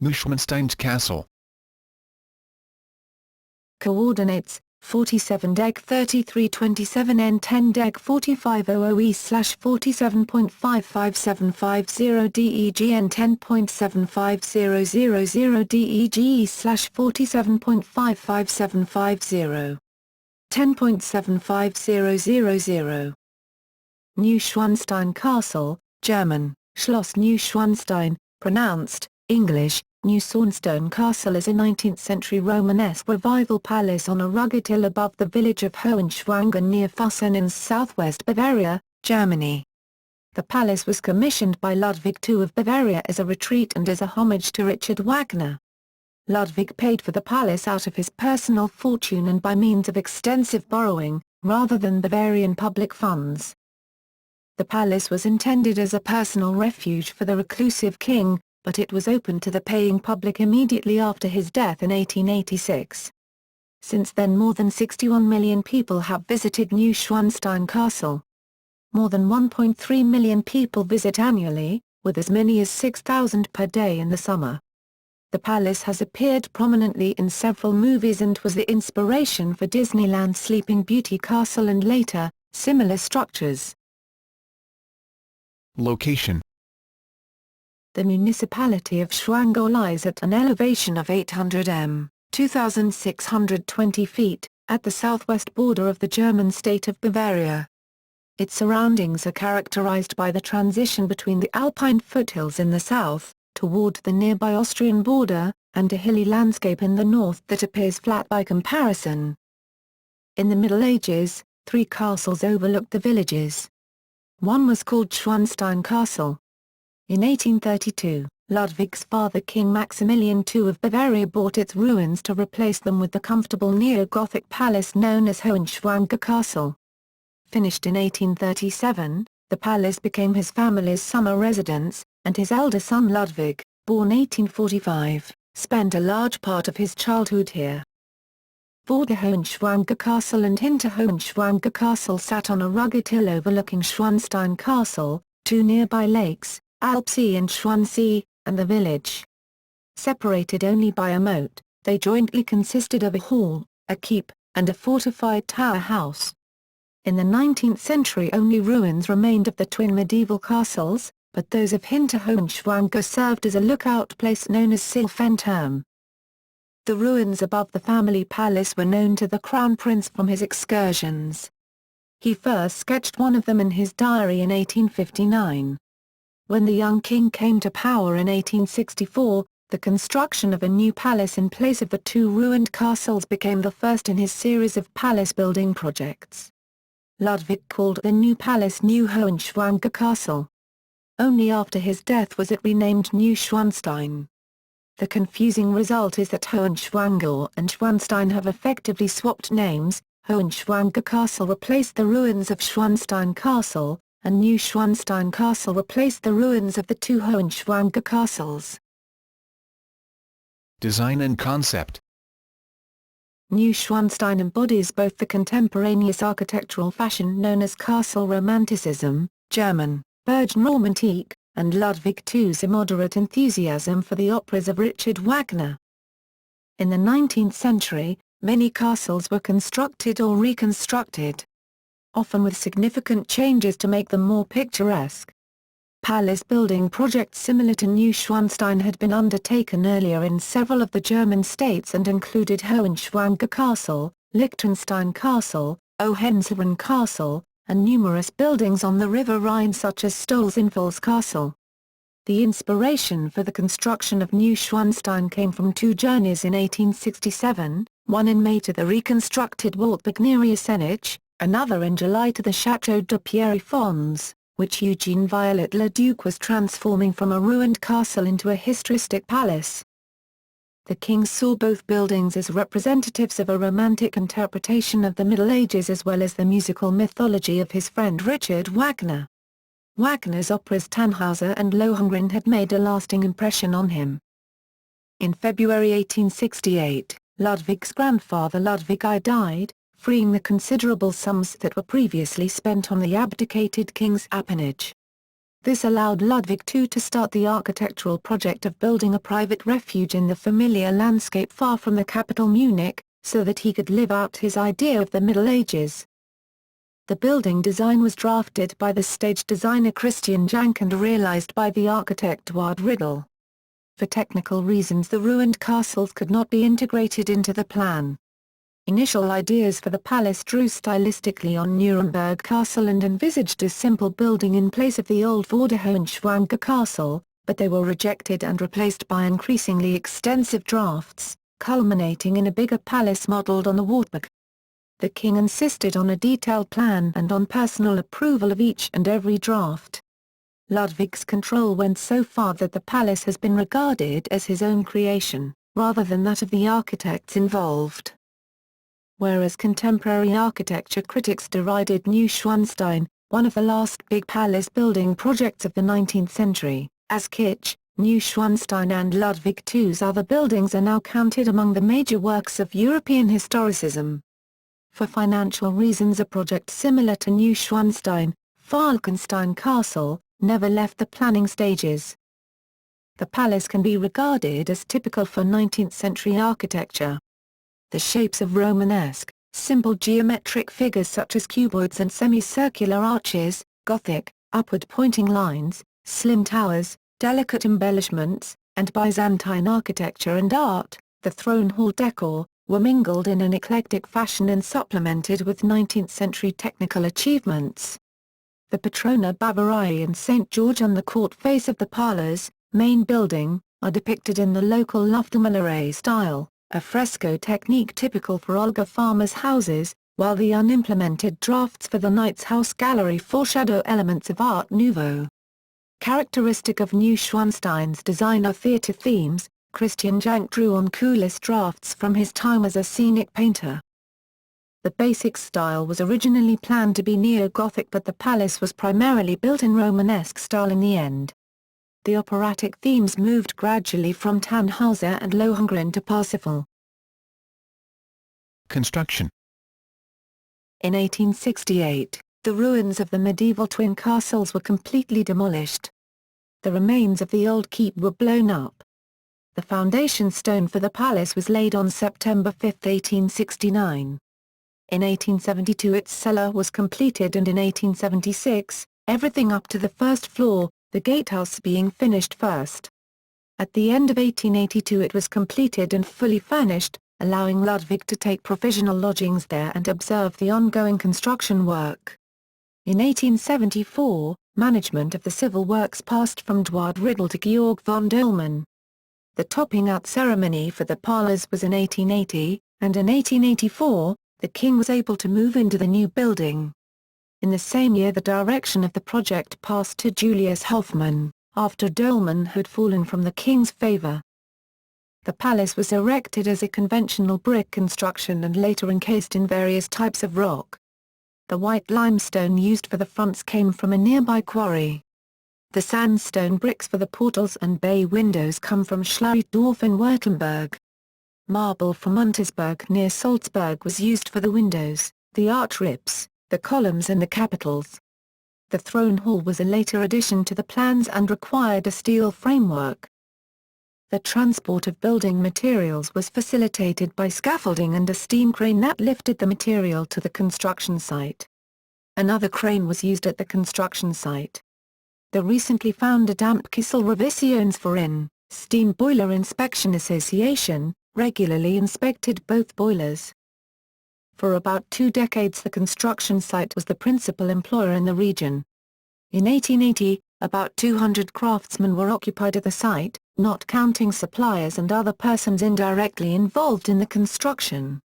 Neuschwanstein Castle. Coordinates: 47 deg 3327 N 10 deg 4500 E/47.55750 DEG N 10.75000 DEG E/47.55750 10.75000. Neuschwanstein Castle, German, Schloss Neuschwanstein, pronounced, English, Neuschwanstein Castle is a 19th-century Romanesque revival palace on a rugged hill above the village of Hohenschwangau near Fussen in southwest Bavaria, Germany. The palace was commissioned by Ludwig II of Bavaria as a retreat and as a homage to Richard Wagner. Ludwig paid for the palace out of his personal fortune and by means of extensive borrowing, rather than Bavarian public funds. The palace was intended as a personal refuge for the reclusive king, but it was open to the paying public immediately after his death in 1886. Since then more than 61 million people have visited Neuschwanstein Castle. More than 1.3 million people visit annually, with as many as 6,000 per day in the summer. The palace has appeared prominently in several movies and was the inspiration for Disneyland's Sleeping Beauty Castle and later, similar structures. Location. The municipality of Schwangau lies at an elevation of 800 m, 2,620 feet, at the southwest border of the German state of Bavaria. Its surroundings are characterized by the transition between the Alpine foothills in the south, toward the nearby Austrian border, and a hilly landscape in the north that appears flat by comparison. In the Middle Ages, 3 castles overlooked the villages. One was called Schwanstein Castle. In 1832, Ludwig's father King Maximilian II of Bavaria bought its ruins to replace them with the comfortable neo-Gothic palace known as Hohenschwangau Castle. Finished in 1837, the palace became his family's summer residence, and his elder son Ludwig, born 1845, spent a large part of his childhood here. Vorder Hohenschwangau Castle and Hinter Hohenschwangau Castle sat on a rugged hill overlooking Schwanstein Castle, 2 nearby lakes, Alpsee and Schwansee, and the village. Separated only by a moat, they jointly consisted of a hall, a keep, and a fortified tower house. In the 19th century only ruins remained of the twin medieval castles, but those of Hinter Hohenschwangau served as a lookout place known as Silfenturm. The ruins above the family palace were known to the Crown Prince from his excursions. He first sketched one of them in his diary in 1859. When the young king came to power in 1864, the construction of a new palace in place of the 2 ruined castles became the first in his series of palace-building projects. Ludwig called the new palace New Hohenschwangau Castle. Only after his death was it renamed Neuschwanstein. The confusing result is that Hohenschwangau and Schwanstein have effectively swapped names. Hohenschwangau Castle replaced the ruins of Schwanstein Castle, and Neuschwanstein Castle replaced the ruins of the 2 Hohenschwangau castles. Design and concept. Neuschwanstein embodies both the contemporaneous architectural fashion known as Castle Romanticism, German, Burgenromantik, and Ludwig II's immoderate enthusiasm for the operas of Richard Wagner. In the 19th century, many castles were constructed or reconstructed, often with significant changes to make them more picturesque. Palace-building projects similar to Neuschwanstein had been undertaken earlier in several of the German states and included Hohenschwangau Castle, Liechtenstein Castle, Hohenzollern Castle, and numerous buildings on the River Rhine such as Stolzenfels Castle. The inspiration for the construction of Neuschwanstein came from 2 journeys in 1867, one in May to the reconstructed Waldburg near Eisenach, another in July to the Château de Pierrefonds, which Eugene Viollet-le-Duc was transforming from a ruined castle into a historic palace. The king saw both buildings as representatives of a romantic interpretation of the Middle Ages as well as the musical mythology of his friend Richard Wagner. Wagner's operas Tannhäuser and Lohengrin had made a lasting impression on him. In February 1868, Ludwig's grandfather Ludwig I died, freeing the considerable sums that were previously spent on the abdicated king's appanage. This allowed Ludwig II to start the architectural project of building a private refuge in the familiar landscape far from the capital Munich, so that he could live out his idea of the Middle Ages. The building design was drafted by the stage designer Christian Jank and realized by the architect Eduard Riedel. For technical reasons the ruined castles could not be integrated into the plan. Initial ideas for the palace drew stylistically on Nuremberg Castle and envisaged a simple building in place of the old Vorderhohenschwangau Castle, but they were rejected and replaced by increasingly extensive drafts, culminating in a bigger palace modelled on the Wartburg. The king insisted on a detailed plan and on personal approval of each and every draft. Ludwig's control went so far that the palace has been regarded as his own creation, rather than that of the architects involved. Whereas contemporary architecture critics derided Neuschwanstein, one of the last big palace building projects of the 19th century, as kitsch, Neuschwanstein and Ludwig II's other buildings are now counted among the major works of European historicism. For financial reasons a project similar to Neuschwanstein, Falkenstein Castle, never left the planning stages. The palace can be regarded as typical for 19th century architecture. The shapes of Romanesque, simple geometric figures such as cuboids and semicircular arches, Gothic, upward-pointing lines, slim towers, delicate embellishments, and Byzantine architecture and art, the throne hall decor, were mingled in an eclectic fashion and supplemented with 19th-century technical achievements. The Patrona Bavariae and St. George on the court face of the palace, main building, are depicted in the local Luftermalerei style, a fresco technique typical for Olga farmers' houses, while the unimplemented drafts for the Knight's House Gallery foreshadow elements of Art Nouveau. Characteristic of Neuschwanstein's design are theatre themes. Christian Jank drew on coolest drafts from his time as a scenic painter. The basic style was originally planned to be neo-Gothic but the palace was primarily built in Romanesque style in the end. The operatic themes moved gradually from Tannhauser and Lohengrin to Parsifal. Construction. In 1868, the ruins of the medieval twin castles were completely demolished. The remains of the old keep were blown up. The foundation stone for the palace was laid on September 5, 1869. In 1872 its cellar was completed and in 1876, everything up to the first floor, the gatehouse being finished first. At the end of 1882 it was completed and fully furnished, allowing Ludwig to take provisional lodgings there and observe the ongoing construction work. In 1874, management of the civil works passed from Eduard Riedel to Georg von Dollmann. The topping out ceremony for the palace was in 1880, and in 1884, the king was able to move into the new building. In the same year the direction of the project passed to Julius Hofmann, after Dollmann had fallen from the king's favor. The palace was erected as a conventional brick construction and later encased in various types of rock. The white limestone used for the fronts came from a nearby quarry. The sandstone bricks for the portals and bay windows come from Schlariedorf in Württemberg. Marble from Untersberg near Salzburg was used for the windows, the arch ribs, the columns and the capitals. The throne hall was a later addition to the plans and required a steel framework. The transport of building materials was facilitated by scaffolding and a steam crane that lifted the material to the construction site. Another crane was used at the construction site. The recently founded Dampkessel Revisionsverein, Steam Boiler Inspection Association, regularly inspected both boilers. For about 2 decades the construction site was the principal employer in the region. In 1880, about 200 craftsmen were occupied at the site, not counting suppliers and other persons indirectly involved in the construction.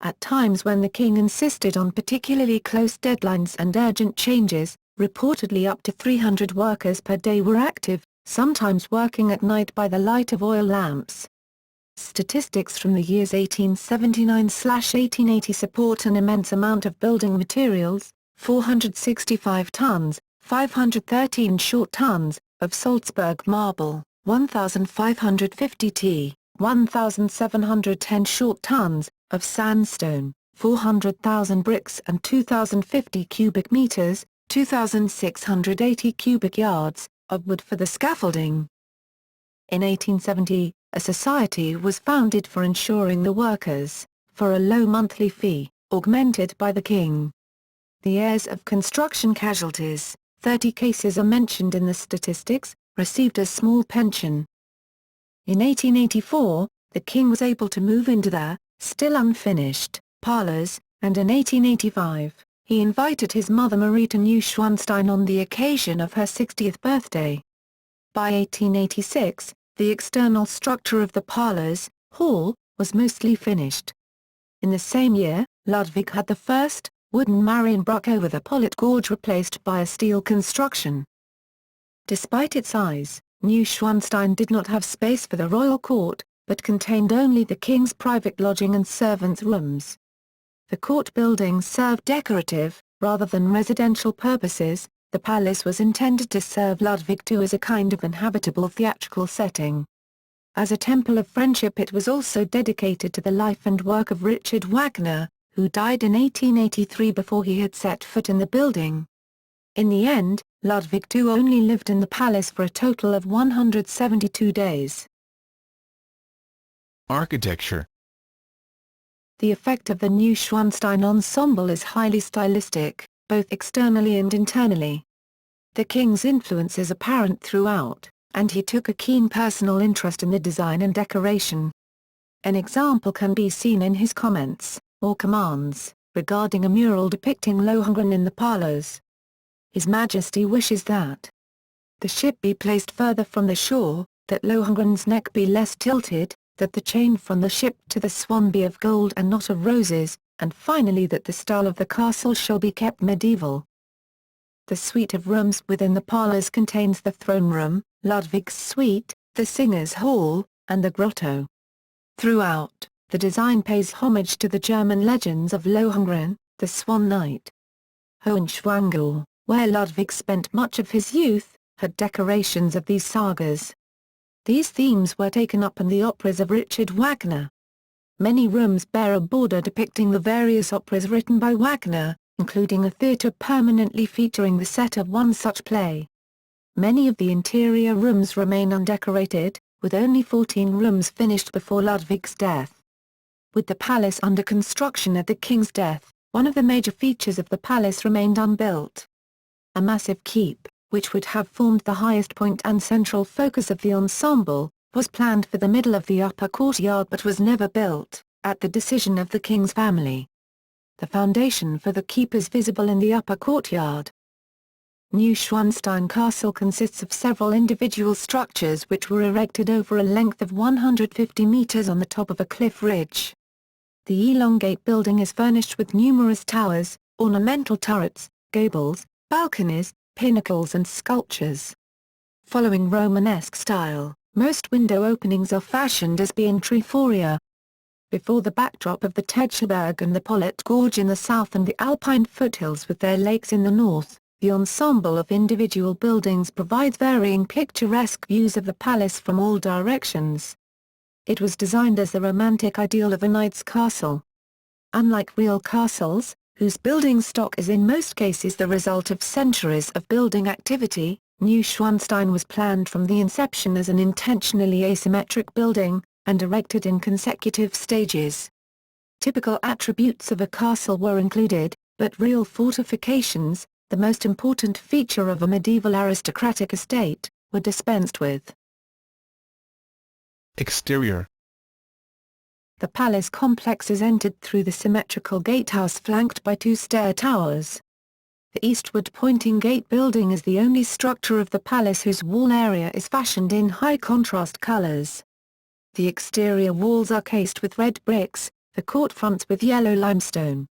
At times when the king insisted on particularly close deadlines and urgent changes, reportedly up to 300 workers per day were active, sometimes working at night by the light of oil lamps. Statistics from the years 1879–1880 support an immense amount of building materials, 465 tons, 513 short tons, of Salzburg marble, 1,550 t, 1,710 short tons, of sandstone, 400,000 bricks and 2,050 cubic meters, 2,680 cubic yards, of wood for the scaffolding. In 1870, a society was founded for insuring the workers, for a low monthly fee, augmented by the king. The heirs of construction casualties, 30 cases are mentioned in the statistics, received a small pension. In 1884, the king was able to move into the, still unfinished, parlors, and in 1885, he invited his mother Marie to Neuschwanstein on the occasion of her 60th birthday. By 1886, the external structure of the parlors, hall, was mostly finished. In the same year, Ludwig had the first, wooden Marienbrücke over the Pollet Gorge replaced by a steel construction. Despite its size, Neuschwanstein did not have space for the royal court, but contained only the king's private lodging and servants' rooms. The court buildings served decorative, rather than residential purposes. The palace was intended to serve Ludwig II as a kind of inhabitable theatrical setting. As a temple of friendship it was also dedicated to the life and work of Richard Wagner, who died in 1883 before he had set foot in the building. In the end, Ludwig II only lived in the palace for a total of 172 days. Architecture. The effect of the Neuschwanstein ensemble is highly stylistic, both externally and internally. The king's influence is apparent throughout, and he took a keen personal interest in the design and decoration. An example can be seen in his comments, or commands, regarding a mural depicting Lohengrin in the parlors. His Majesty wishes that the ship be placed further from the shore, that Lohengrin's neck be less tilted, that the chain from the ship to the swan be of gold and not of roses, and finally that the style of the castle shall be kept medieval. The suite of rooms within the parlors contains the throne room, Ludwig's suite, the singers' hall, and the grotto. Throughout, the design pays homage to the German legends of Lohengrin, the Swan Knight. Hohenschwangau, where Ludwig spent much of his youth, had decorations of these sagas. These themes were taken up in the operas of Richard Wagner. Many rooms bear a border depicting the various operas written by Wagner, including a theatre permanently featuring the set of one such play. Many of the interior rooms remain undecorated, with only 14 rooms finished before Ludwig's death. With the palace under construction at the king's death, one of the major features of the palace remained unbuilt. A massive keep, which would have formed the highest point and central focus of the ensemble, was planned for the middle of the upper courtyard but was never built, at the decision of the king's family. The foundation for the keep is visible in the upper courtyard. Neuschwanstein Castle consists of several individual structures which were erected over a length of 150 meters on the top of a cliff ridge. The elongate building is furnished with numerous towers, ornamental turrets, gables, balconies, pinnacles and sculptures. Following Romanesque style, most window openings are fashioned as being treforia. Before the backdrop of the Tegselberg and the Pollet Gorge in the south and the Alpine foothills with their lakes in the north, the ensemble of individual buildings provides varying picturesque views of the palace from all directions. It was designed as the romantic ideal of a knight's castle. Unlike real castles, whose building stock is in most cases the result of centuries of building activity, Neuschwanstein was planned from the inception as an intentionally asymmetric building, and erected in consecutive stages. Typical attributes of a castle were included, but real fortifications, the most important feature of a medieval aristocratic estate, were dispensed with. Exterior. The palace complex is entered through the symmetrical gatehouse flanked by two stair towers. The eastward-pointing gate building is the only structure of the palace whose wall area is fashioned in high-contrast colors. The exterior walls are cased with red bricks, the court fronts with yellow limestone.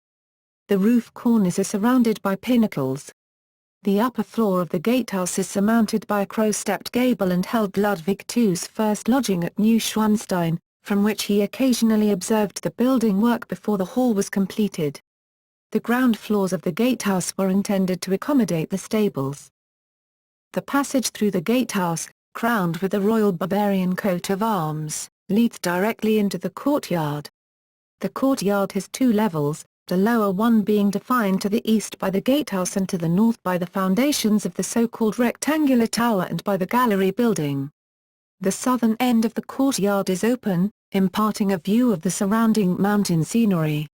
The roof cornice is surrounded by pinnacles. The upper floor of the gatehouse is surmounted by a crow-stepped gable and held Ludwig II's first lodging at Neuschwanstein, from which he occasionally observed the building work before the hall was completed. The ground floors of the gatehouse were intended to accommodate the stables. The passage through the gatehouse, crowned with the royal Bavarian coat of arms, leads directly into the courtyard. The courtyard has two levels, the lower one being defined to the east by the gatehouse and to the north by the foundations of the so-called rectangular tower and by the gallery building. The southern end of the courtyard is open, imparting a view of the surrounding mountain scenery.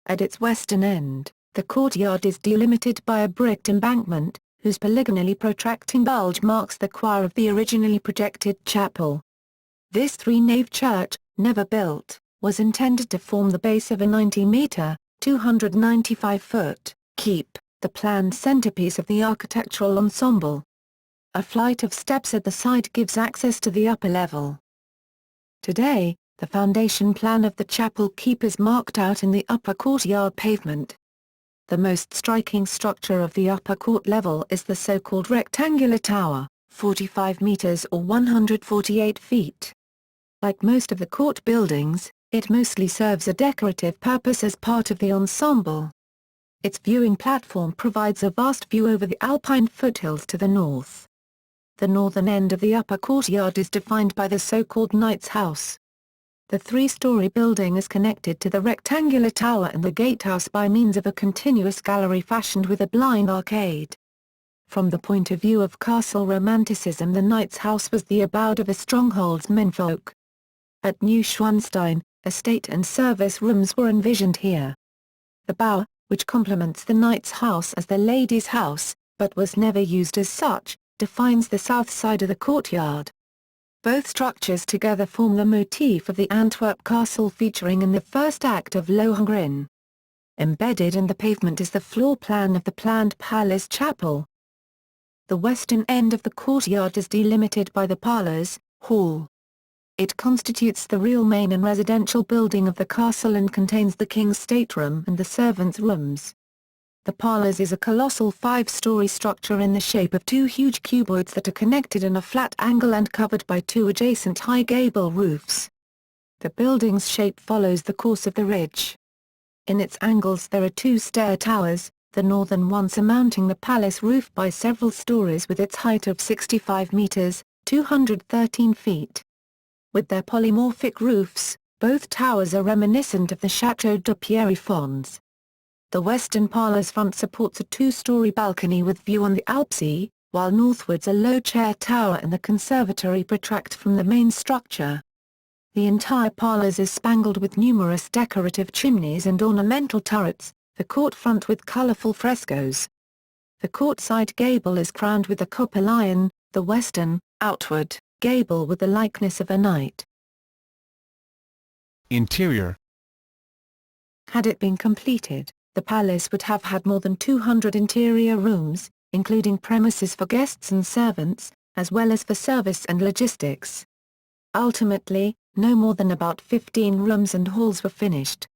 At its western end, the courtyard is delimited by a bricked embankment, whose polygonally protracting bulge marks the choir of the originally projected chapel. This three-nave church, never built, was intended to form the base of a 90-metre, 295-foot, keep, the planned centerpiece of the architectural ensemble. A flight of steps at the side gives access to the upper level. Today, the foundation plan of the chapel keep is marked out in the upper courtyard pavement. The most striking structure of the upper court level is the so-called rectangular tower, 45 meters or 148 feet. Like most of the court buildings, it mostly serves a decorative purpose as part of the ensemble. Its viewing platform provides a vast view over the Alpine foothills to the north. The northern end of the upper courtyard is defined by the so-called Knight's House. The three-story building is connected to the rectangular tower and the gatehouse by means of a continuous gallery fashioned with a blind arcade. From the point of view of castle romanticism, the Knight's House was the abode of a stronghold's menfolk. At Neuschwanstein, estate and service rooms were envisioned here. The bower, which complements the Knight's House as the Lady's House, but was never used as such, defines the south side of the courtyard. Both structures together form the motif of the Antwerp castle featuring in the first act of Lohengrin. Embedded in the pavement is the floor plan of the planned palace chapel. The western end of the courtyard is delimited by the parlors, hall. It constitutes the real main and residential building of the castle and contains the king's stateroom and the servants' rooms. The parlors is a colossal 5-story structure in the shape of two huge cuboids that are connected in a flat angle and covered by two adjacent high gable roofs. The building's shape follows the course of the ridge. In its angles there are two stair towers, the northern one surmounting the palace roof by several stories with its height of 65 meters, 213 feet. With their polymorphic roofs, both towers are reminiscent of the Château de Pierrefonds. The western parlor's front supports a 2-story balcony with view on the Alpsee, while northwards a low chair tower and the conservatory protract from the main structure. The entire parlors is spangled with numerous decorative chimneys and ornamental turrets, the court front with colorful frescoes. The courtside gable is crowned with a copper lion, the western, outward, gable with the likeness of a knight. Interior. Had it been completed, the palace would have had more than 200 interior rooms, including premises for guests and servants, as well as for service and logistics. Ultimately, no more than about 15 rooms and halls were finished.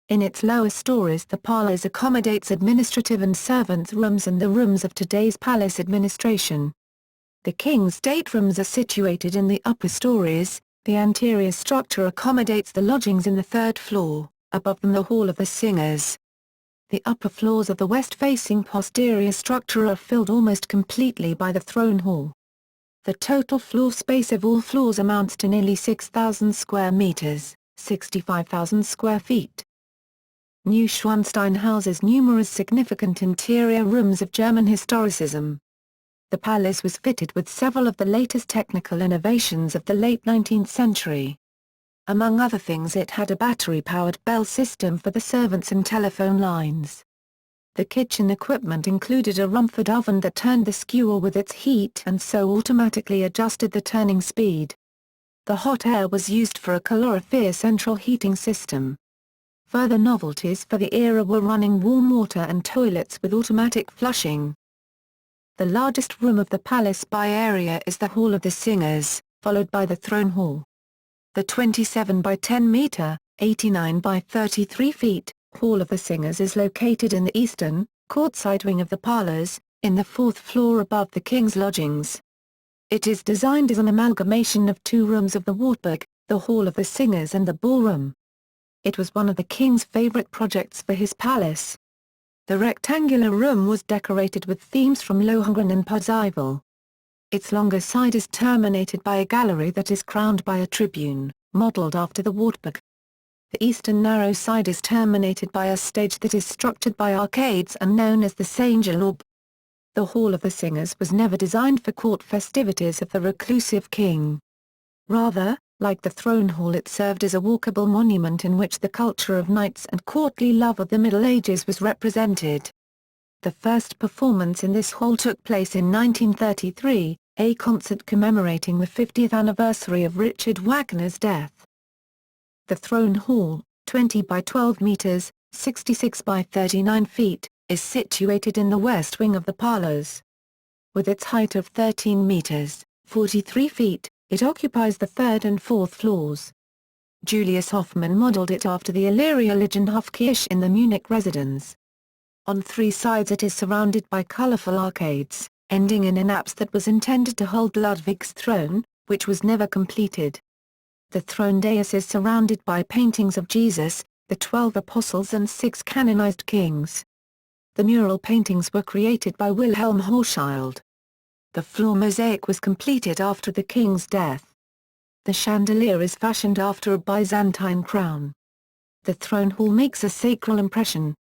In its lower stories the parlors accommodates administrative and servants' rooms and the rooms of today's palace administration. The king's staterooms are situated in the upper stories, the anterior structure accommodates the lodgings in the third floor, above them the Hall of the Singers. The upper floors of the west-facing posterior structure are filled almost completely by the throne hall. The total floor space of all floors amounts to nearly 6,000 square meters, 65,000 square feet. Neuschwanstein houses numerous significant interior rooms of German historicism. The palace was fitted with several of the latest technical innovations of the late 19th century. Among other things, it had a battery-powered bell system for the servants and telephone lines. The kitchen equipment included a Rumford oven that turned the skewer with its heat and so automatically adjusted the turning speed. The hot air was used for a calorifier central heating system. Further novelties for the era were running warm water and toilets with automatic flushing. The largest room of the palace by area is the Hall of the Singers, followed by the Throne Hall. The 27 by 10 meter, 89 by 33 feet, Hall of the Singers is located in the eastern, courtside wing of the parlors, in the fourth floor above the king's lodgings. It is designed as an amalgamation of two rooms of the Wartburg, the Hall of the Singers and the ballroom. It was one of the king's favorite projects for his palace. The rectangular room was decorated with themes from Lohengrin and Parzival. Its longer side is terminated by a gallery that is crowned by a tribune, modeled after the Wartburg. The eastern narrow side is terminated by a stage that is structured by arcades and known as the Sängerlob. The Hall of the Singers was never designed for court festivities of the reclusive king. Rather, like the throne hall, it served as a walkable monument in which the culture of knights and courtly love of the Middle Ages was represented. The first performance in this hall took place in 1933, a concert commemorating the 50th anniversary of Richard Wagner's death. The Throne Hall, 20 by 12 meters, 66 by 39 feet, is situated in the west wing of the palace. With its height of 13 meters, 43 feet, it occupies the third and fourth floors. Julius Hoffmann modeled it after the Illyria Legenhofkirche in the Munich residence. On three sides it is surrounded by colorful arcades, ending in an apse that was intended to hold Ludwig's throne, which was never completed. The throne dais is surrounded by paintings of Jesus, the 12 apostles and 6 canonized kings. The mural paintings were created by Wilhelm Hochschild. The floor mosaic was completed after the king's death. The chandelier is fashioned after a Byzantine crown. The throne hall makes a sacral impression.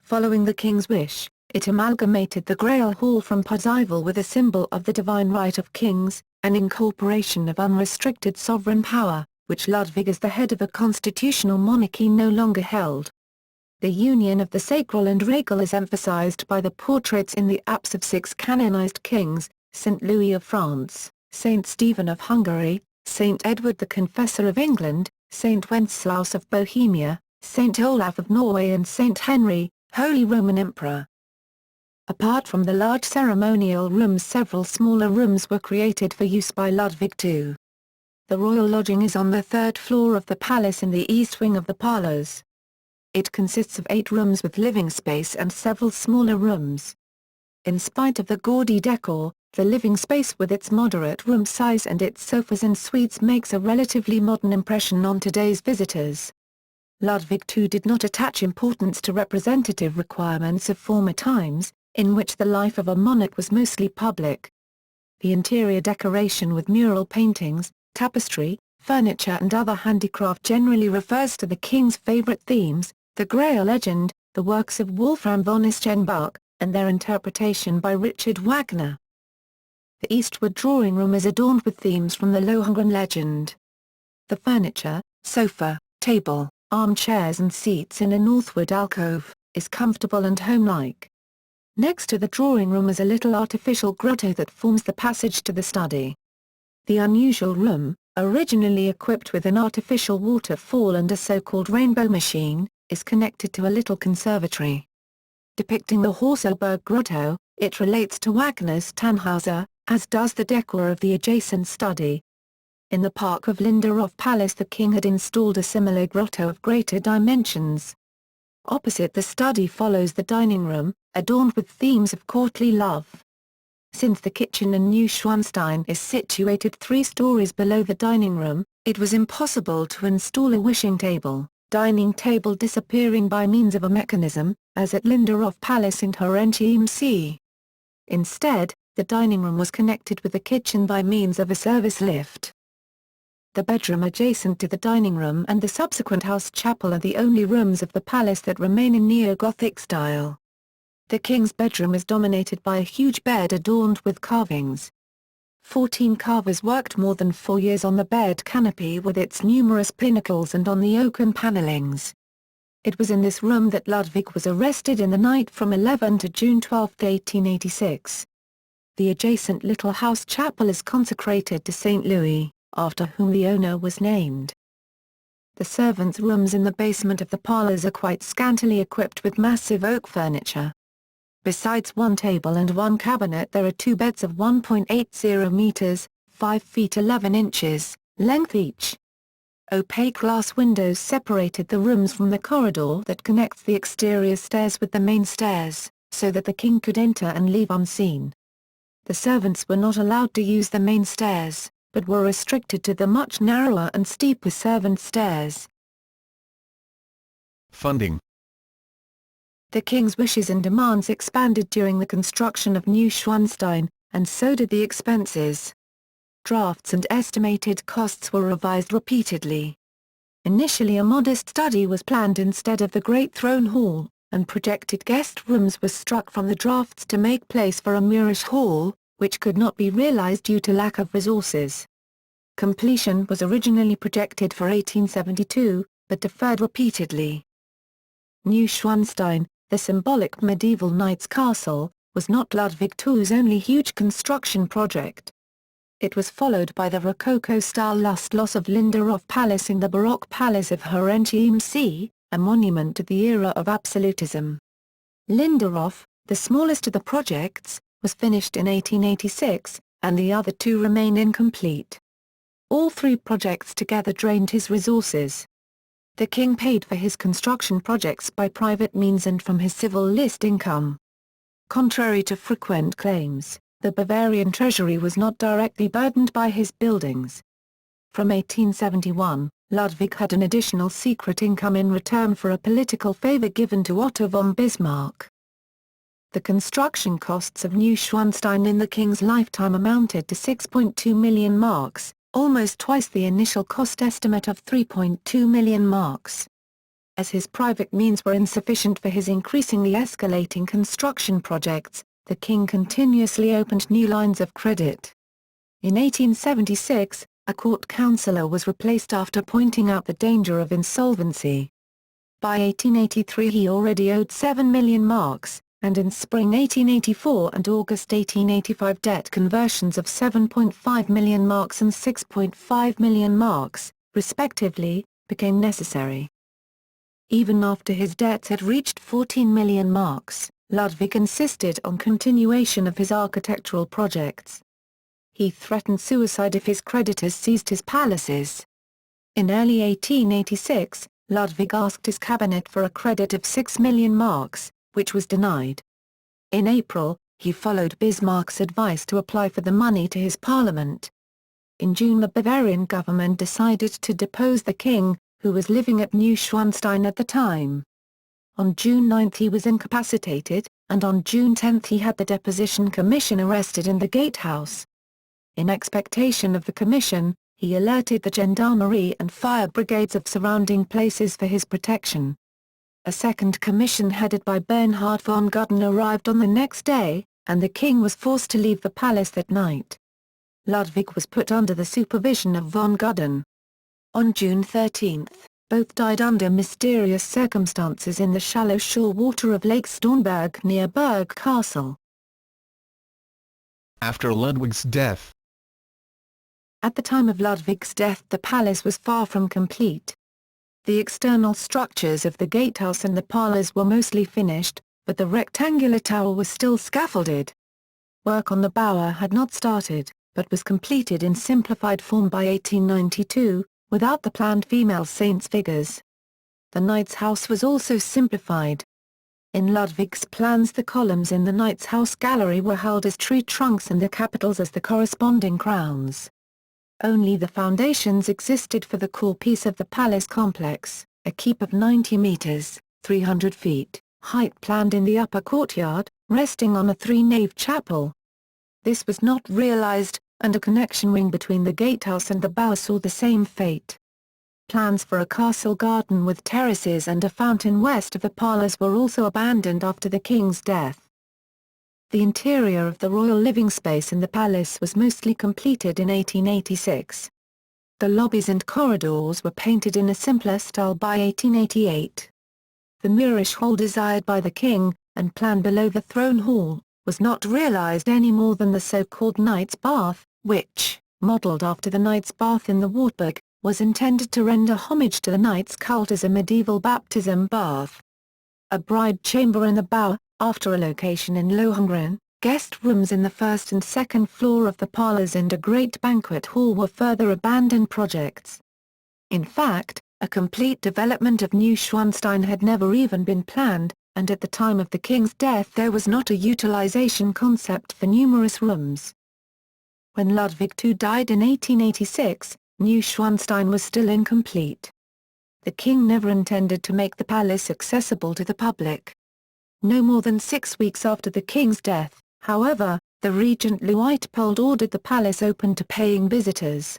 Following the king's wish, it amalgamated the Grail Hall from Parzival with a symbol of the divine right of kings, an incorporation of unrestricted sovereign power, which Ludwig as the head of a constitutional monarchy no longer held. The union of the sacral and regal is emphasized by the portraits in the apse of 6 canonized kings, St. Louis of France, St. Stephen of Hungary, St. Edward the Confessor of England, St. Wenceslaus of Bohemia, St. Olaf of Norway and St. Henry, Holy Roman Emperor. Apart from the large ceremonial rooms, several smaller rooms were created for use by Ludwig II. The royal lodging is on the third floor of the palace in the east wing of the palace. It consists of 8 rooms with living space and several smaller rooms. In spite of the gaudy decor, the living space with its moderate room size and its sofas and suites makes a relatively modern impression on today's visitors. Ludwig II did not attach importance to representative requirements of former times, in which the life of a monarch was mostly public. The interior decoration with mural paintings, tapestry, furniture and other handicraft generally refers to the king's favorite themes, the Grail legend, the works of Wolfram von Eschenbach, and their interpretation by Richard Wagner. The eastward drawing room is adorned with themes from the Lohengrin legend. The furniture, sofa, table, armchairs and seats in a northward alcove, is comfortable and homelike. Next to the drawing room is a little artificial grotto that forms the passage to the study. The unusual room, originally equipped with an artificial waterfall and a so-called rainbow machine, is connected to a little conservatory. Depicting the Horselberg Grotto, it relates to Wagner's Tannhäuser, as does the decor of the adjacent study. In the park of Linderhof Palace the king had installed a similar grotto of greater dimensions. Opposite the study follows the dining room, adorned with themes of courtly love. Since the kitchen in Neuschwanstein is situated 3 stories below the dining room, it was impossible to install a wishing table, dining table disappearing by means of a mechanism, as at Linderhof Palace in Horentium am See. Instead, the dining room was connected with the kitchen by means of a service lift. The bedroom adjacent to the dining room and the subsequent house chapel are the only rooms of the palace that remain in neo-Gothic style. The king's bedroom is dominated by a huge bed adorned with carvings. 14 carvers worked more than 4 years on the bed canopy with its numerous pinnacles and on the oaken panellings. It was in this room that Ludwig was arrested in the night from 11 to June 12, 1886. The adjacent little house chapel is consecrated to St. Louis, after whom the owner was named. The servants' rooms in the basement of the parlors are quite scantily equipped with massive oak furniture. Besides 1 table and 1 cabinet there are 2 beds of 1.80 meters, 5 feet 11 inches, length each. Opaque glass windows separated the rooms from the corridor that connects the exterior stairs with the main stairs, so that the king could enter and leave unseen. The servants were not allowed to use the main stairs, but were restricted to the much narrower and steeper servant stairs. Funding. The king's wishes and demands expanded during the construction of Neuschwanstein, and so did the expenses. Drafts and estimated costs were revised repeatedly. Initially a modest study was planned instead of the Great Throne Hall, and projected guest rooms were struck from the drafts to make place for a Moorish hall, which could not be realized due to lack of resources. Completion was originally projected for 1872, but deferred repeatedly. Neuschwanstein, the symbolic medieval knight's castle, was not Ludwig II's only huge construction project. It was followed by the Rococo-style Lustschloss of Linderhof Palace and the Baroque Palace of Herrenchiemsee, a monument to the era of absolutism. Linderhof, the smallest of the projects, was finished in 1886, and the other two remain incomplete. All three projects together drained his resources. The king paid for his construction projects by private means and from his civil list income. Contrary to frequent claims, the Bavarian treasury was not directly burdened by his buildings. From 1871, Ludwig had an additional secret income in return for a political favor given to Otto von Bismarck. The construction costs of Neuschwanstein in the king's lifetime amounted to 6.2 million marks, almost twice the initial cost estimate of 3.2 million marks. As his private means were insufficient for his increasingly escalating construction projects, the king continuously opened new lines of credit. In 1876, a court councillor was replaced after pointing out the danger of insolvency. By 1883 he already owed 7 million marks, and in spring 1884 and August 1885 debt conversions of 7.5 million marks and 6.5 million marks, respectively, became necessary. Even after his debts had reached 14 million marks, Ludwig insisted on continuation of his architectural projects. He threatened suicide if his creditors seized his palaces. In early 1886, Ludwig asked his cabinet for a credit of 6 million marks, which was denied. In April, he followed Bismarck's advice to apply for the money to his parliament. In June the Bavarian government decided to depose the king, who was living at Neuschwanstein at the time. On June 9 he was incapacitated, and on June 10 he had the deposition commission arrested in the gatehouse. In expectation of the commission, he alerted the gendarmerie and fire brigades of surrounding places for his protection. A second commission headed by Bernhard von Gudden arrived on the next day, and the king was forced to leave the palace that night. Ludwig was put under the supervision of von Gudden. On June 13, both died under mysterious circumstances in the shallow shore water of Lake Starnberg near Berg Castle. After Ludwig's death. At the time of Ludwig's death the palace was far from complete. The external structures of the gatehouse and the parlours were mostly finished, but the rectangular tower was still scaffolded. Work on the bower had not started, but was completed in simplified form by 1892, without the planned female saints' figures. The knight's house was also simplified. In Ludwig's plans the columns in the knight's house gallery were held as tree trunks and the capitals as the corresponding crowns. Only the foundations existed for the core piece of the palace complex, a keep of 90 meters, 300 feet, height planned in the upper courtyard, resting on a three-nave chapel. This was not realized, and a connection ring between the gatehouse and the bower saw the same fate. Plans for a castle garden with terraces and a fountain west of the parlours were also abandoned after the king's death. The interior of the royal living space in the palace was mostly completed in 1886. The lobbies and corridors were painted in a simpler style by 1888. The Moorish hall desired by the king, and planned below the throne hall, was not realized any more than the so-called Knight's Bath, which, modeled after the Knight's Bath in the Wartburg, was intended to render homage to the knight's cult as a medieval baptism bath. A bride chamber in the bower, after a location in Lohengrin, guest rooms in the first and second floor of the parlours and a great banquet hall were further abandoned projects. In fact, a complete development of Neuschwanstein had never even been planned, and at the time of the king's death there was not a utilization concept for numerous rooms. When Ludwig II died in 1886, Neuschwanstein was still incomplete. The king never intended to make the palace accessible to the public. No more than 6 weeks after the king's death, however, the regent Luitpold ordered the palace open to paying visitors.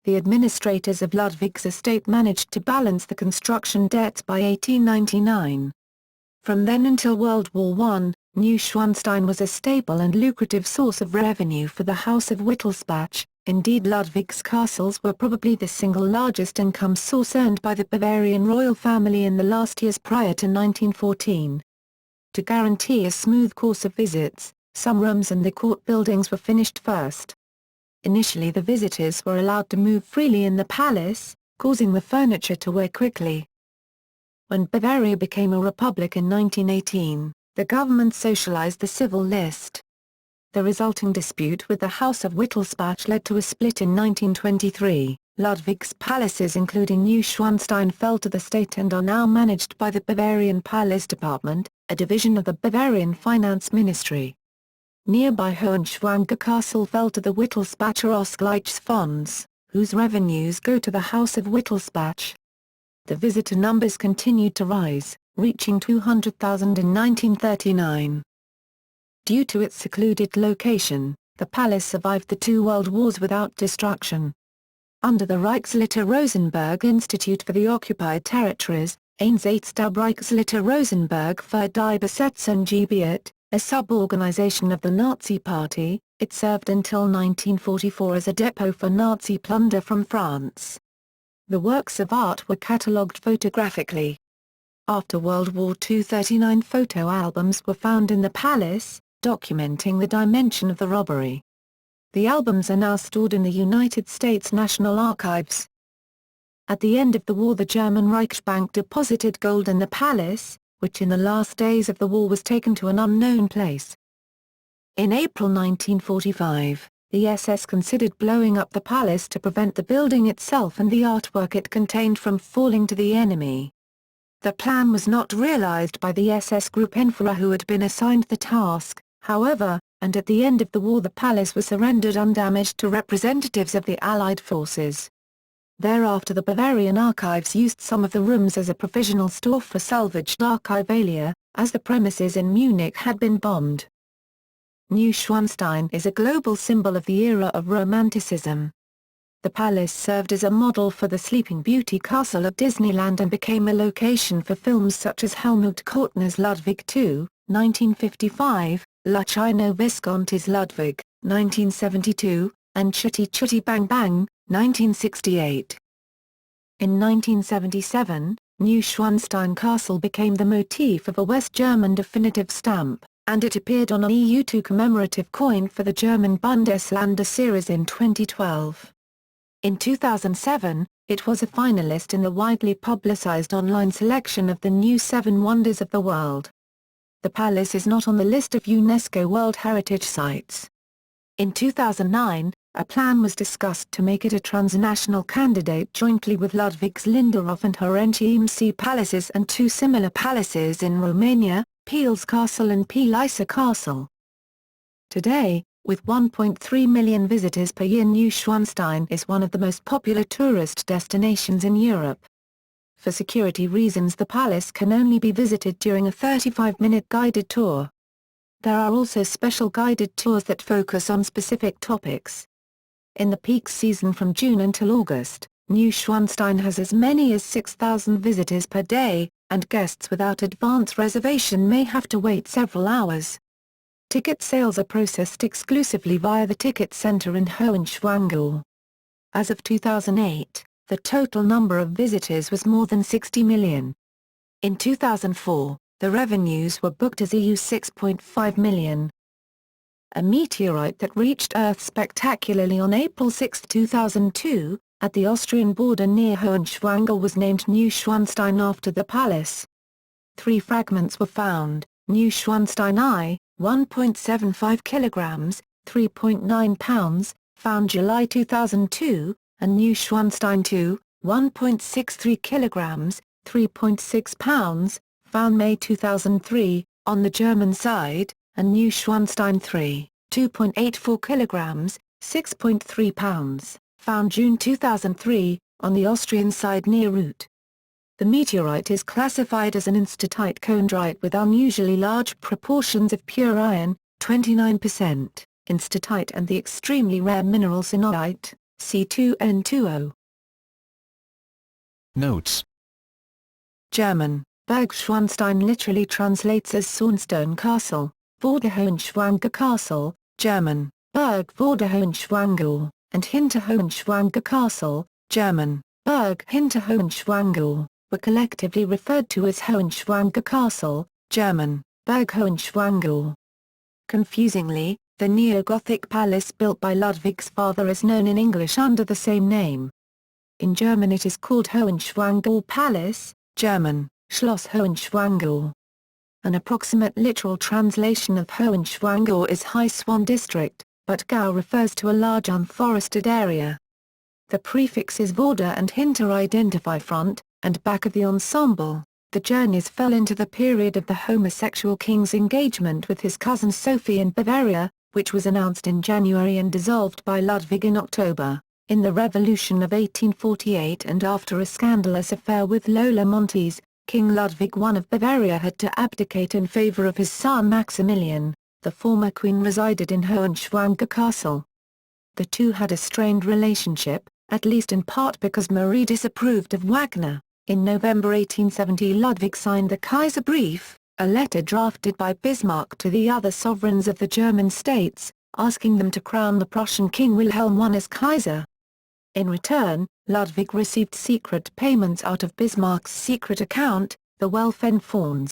The administrators of Ludwig's estate managed to balance the construction debts by 1899. From then until World War I, Neuschwanstein was a stable and lucrative source of revenue for the House of Wittelsbach. Indeed, Ludwig's castles were probably the single largest income source earned by the Bavarian royal family in the last years prior to 1914. To guarantee a smooth course of visits, some rooms in the court buildings were finished first. Initially, the visitors were allowed to move freely in the palace, causing the furniture to wear quickly. When Bavaria became a republic in 1918, the government socialized the civil list. The resulting dispute with the House of Wittelsbach led to a split in 1923. Ludwig's palaces including Neuschwanstein fell to the state and are now managed by the Bavarian Palace Department, a division of the Bavarian Finance Ministry. Nearby Hohenschwanger Castle fell to the Wittelsbacher Ausgleichsfonds, whose revenues go to the House of Wittelsbach. The visitor numbers continued to rise, reaching 200,000 in 1939. Due to its secluded location, the palace survived the two world wars without destruction. Under the Reichslitter Rosenberg Institute for the Occupied Territories, Einsatzstab Reichslitter Rosenberg für die Besetzung Gebiet, a sub-organization of the Nazi Party, it served until 1944 as a depot for Nazi plunder from France. The works of art were catalogued photographically. After World War II, 39 photo albums were found in the palace, documenting the dimension of the robbery. The albums are now stored in the United States National Archives. At the end of the war, the German Reichsbank deposited gold in the palace, which in the last days of the war was taken to an unknown place. In April 1945, the SS considered blowing up the palace to prevent the building itself and the artwork it contained from falling to the enemy. The plan was not realized by the SS Gruppenführer who had been assigned the task, however, and at the end of the war the palace was surrendered undamaged to representatives of the Allied forces. Thereafter the Bavarian archives used some of the rooms as a provisional store for salvaged archivalia, as the premises in Munich had been bombed. Neuschwanstein is a global symbol of the era of Romanticism. The palace served as a model for the Sleeping Beauty castle of Disneyland and became a location for films such as Helmut Kortner's Ludwig II, 1955, Luciano Visconti's Ludwig, 1972, and Chutty Chutty Bang Bang, 1968. In 1977, Neuschwanstein Castle became the motif of a West German definitive stamp, and it appeared on an EU2 commemorative coin for the German Bundesländer series in 2012. In 2007, it was a finalist in the widely publicized online selection of the new 7 Wonders of the World. The palace is not on the list of UNESCO World Heritage Sites. In 2009, a plan was discussed to make it a transnational candidate jointly with Ludwig's Linderhof and Herrenchiemsee palaces and 2 similar palaces in Romania, Peel's Castle and Peliza Castle. Today, with 1.3 million visitors per year, Neuschwanstein is one of the most popular tourist destinations in Europe. For security reasons, the palace can only be visited during a 35-minute guided tour. There are also special guided tours that focus on specific topics. In the peak season from June until August, Neuschwanstein has as many as 6,000 visitors per day, and guests without advance reservation may have to wait several hours. Ticket sales are processed exclusively via the ticket center in Hohenschwangau. As of 2008, the total number of visitors was more than 60 million. In 2004, the revenues were booked as EU 6.5 million. A meteorite that reached Earth spectacularly on April 6, 2002, at the Austrian border near Hohenschwangau was named Neuschwanstein after the palace. 3 fragments were found: Neuschwanstein I, 1.75 kilograms, 3.9 pounds, found July 2002, and Neuschwanstein II, 1.63 kilograms, 3.6 pounds, found May 2003, on the German side, and Neuschwanstein III, 2.84 kilograms, 6.3 pounds, found June 2003, on the Austrian side near Root. The meteorite is classified as an instatite chondrite with unusually large proportions of pure iron, 29%, instatite, and the extremely rare mineral sinorite, C2N20. Notes. German, Bergschwanstein literally translates as Schornstein Castle, Vorderhohenschwanger Castle, German, Berg Vorderhohenschwangau, and Hinterhohenschwanger Castle, German, Berg Hinterhohenschwangau, were collectively referred to as Hohenschwanger Castle, German, Berg Hohenschwangau. Confusingly, the neo-Gothic palace built by Ludwig's father is known in English under the same name. In German it is called Hohenschwangau Palace, German, Schloss Hohenschwangau. An approximate literal translation of Hohenschwangau is High Swan District, but Gau refers to a large unforested area. The prefixes Vorder and Hinter identify front and back of the ensemble. The journeys fell into the period of the homosexual king's engagement with his cousin Sophie in Bavaria, which was announced in January and dissolved by Ludwig in October. In the Revolution of 1848 and after a scandalous affair with Lola Montes, King Ludwig I of Bavaria had to abdicate in favor of his son Maximilian. The former queen resided in Hohenschwanger Castle. The two had a strained relationship, at least in part because Marie disapproved of Wagner. In November 1870 Ludwig signed the Kaiserbrief, a letter drafted by Bismarck to the other sovereigns of the German states, asking them to crown the Prussian King Wilhelm I as Kaiser. In return, Ludwig received secret payments out of Bismarck's secret account, the Welfenfonds.